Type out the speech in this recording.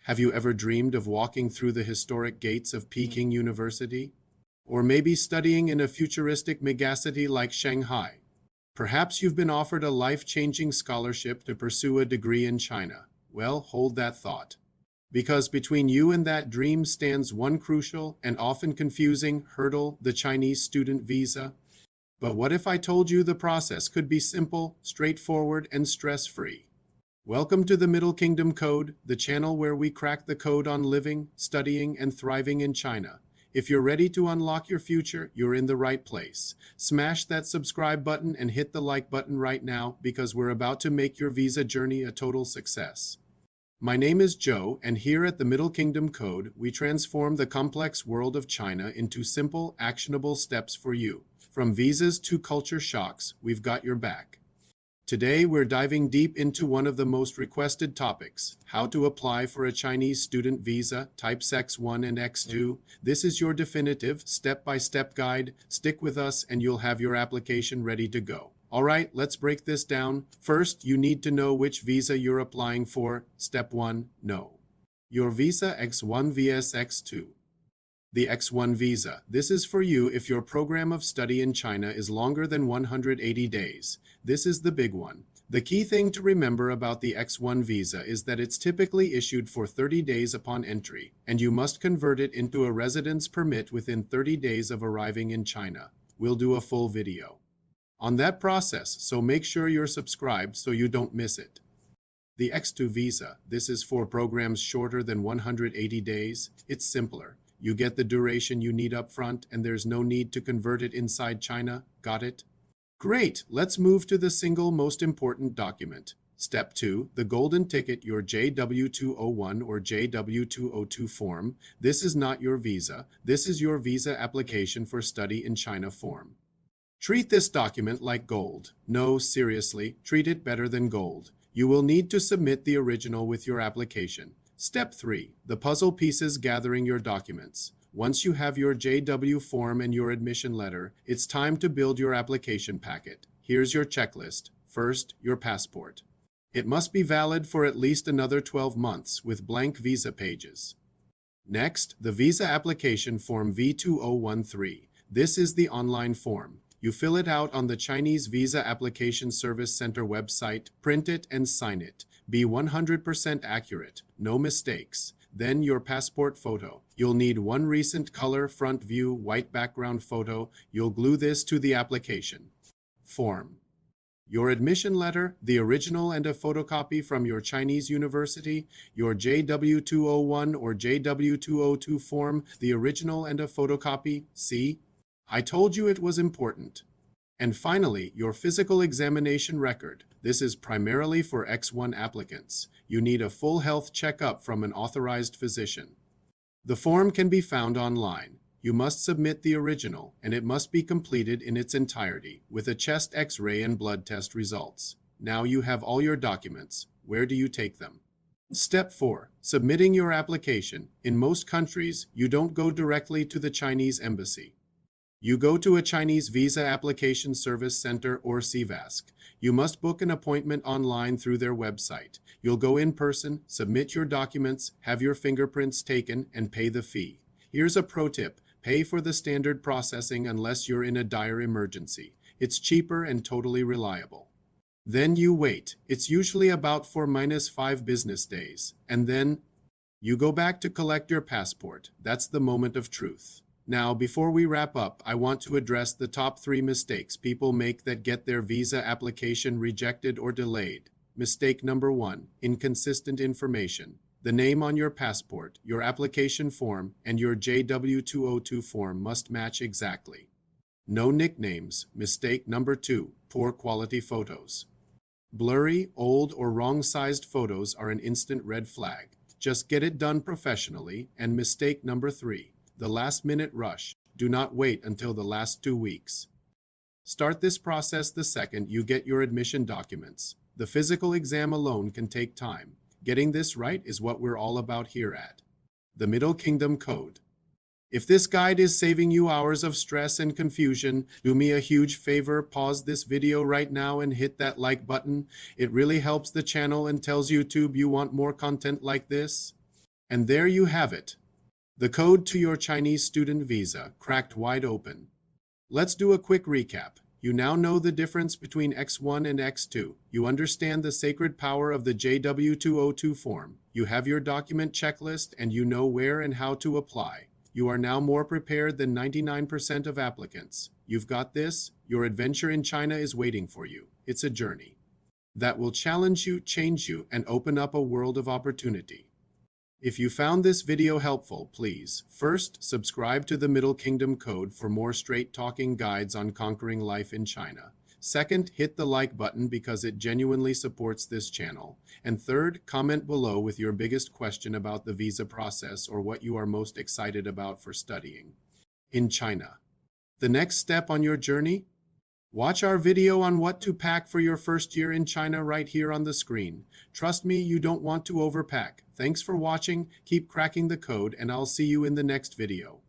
Have you ever dreamed of walking through the historic gates of Peking University? Or maybe studying in a futuristic megacity like Shanghai? Perhaps you've been offered a life-changing scholarship to pursue a degree in China. Well, hold that thought. Because between you and that dream stands one crucial and often confusing hurdle, the Chinese student visa. But what if I told you the process could be simple, straightforward, and stress-free? Welcome to the Middle Kingdom Code, the channel where we crack the code on living, studying, and thriving in China. If you're ready to unlock your future, you're in the right place. Smash that subscribe button and hit the like button right now because we're about to make your visa journey a total success. My name is Joe, and here at the Middle Kingdom Code, we transform the complex world of China into simple, actionable steps for you. From visas to culture shocks, we've got your back. Today, we're diving deep into one of the most requested topics, how to apply for a Chinese student visa, types X1 and X2. This is your definitive, step-by-step guide. Stick with us and you'll have your application ready to go. All right, let's break this down. First, you need to know which visa you're applying for. Step 1, know your visa X1 vs X2. The X1 visa. This is for you if your program of study in China is longer than 180 days. This is the big one. The key thing to remember about the X1 visa is that it's typically issued for 30 days upon entry, and you must convert it into a residence permit within 30 days of arriving in China. We'll do a full video on that process, so make sure you're subscribed so you don't miss it. The X2 visa. This is for programs shorter than 180 days. It's simpler. You get the duration you need up front, and there's no need to convert it inside China. Got it? Great! Let's move to the single most important document. Step 2, the golden ticket, your JW201 or JW202 form. This is not your visa. This is your visa application for study in China form. Treat this document like gold. No, seriously, treat it better than gold. You will need to submit the original with your application. Step 3, the puzzle pieces gathering your documents. Once you have your JW form and your admission letter, it's time to build your application packet. Here's your checklist. First, your passport. It must be valid for at least another 12 months with blank visa pages. Next, the visa application form V2013. This is the online form. You fill it out on the Chinese Visa Application Service Center website, print it and sign it. Be 100% accurate, no mistakes. Then your passport photo. You'll need one recent color front view white background photo. You'll glue this to the application form. Your admission letter, the original and a photocopy from your Chinese university, your JW201 or JW202 form, the original and a photocopy. See? I told you it was important. And finally, your physical examination record. This is primarily for X1 applicants. You need a full health checkup from an authorized physician. The form can be found online. You must submit the original, and it must be completed in its entirety, with a chest X-ray and blood test results. Now you have all your documents. Where do you take them? Step 4. Submitting your application. In most countries, you don't go directly to the Chinese embassy. You go to a Chinese Visa Application Service Center or CVASC. You must book an appointment online through their website. You'll go in person, submit your documents, have your fingerprints taken, and pay the fee. Here's a pro tip. Pay for the standard processing unless you're in a dire emergency. It's cheaper and totally reliable. Then you wait. It's usually about 4-5 business days. And then you go back to collect your passport. That's the moment of truth. Now, before we wrap up, I want to address the top 3 mistakes people make that get their visa application rejected or delayed. Mistake number 1, inconsistent information. The name on your passport, your application form, and your JW202 form must match exactly. No nicknames. Mistake number 2, poor quality photos. Blurry, old, or wrong-sized photos are an instant red flag. Just get it done professionally. And mistake number 3, the last-minute rush. Do not wait until the last 2 weeks. Start this process the second you get your admission documents. The physical exam alone can take time. Getting this right is what we're all about here at the Middle Kingdom Code. If this guide is saving you hours of stress and confusion, do me a huge favor, pause this video right now and hit that like button. It really helps the channel and tells YouTube you want more content like this. And there you have it. The code to your Chinese student visa, cracked wide open. Let's do a quick recap. You now know the difference between X1 and X2. You understand the sacred power of the JW202 form. You have your document checklist and you know where and how to apply. You are now more prepared than 99% of applicants. You've got this. Your adventure in China is waiting for you. It's a journey that will challenge you, change you, and open up a world of opportunity. If you found this video helpful, please, first, subscribe to the Middle Kingdom Code for more straight-talking guides on conquering life in China. Second, hit the like button because it genuinely supports this channel. And third, comment below with your biggest question about the visa process or what you are most excited about for studying in China. The next step on your journey? Watch our video on what to pack for your first year in China right here on the screen. Trust me, you don't want to overpack. Thanks for watching, keep cracking the code, and I'll see you in the next video.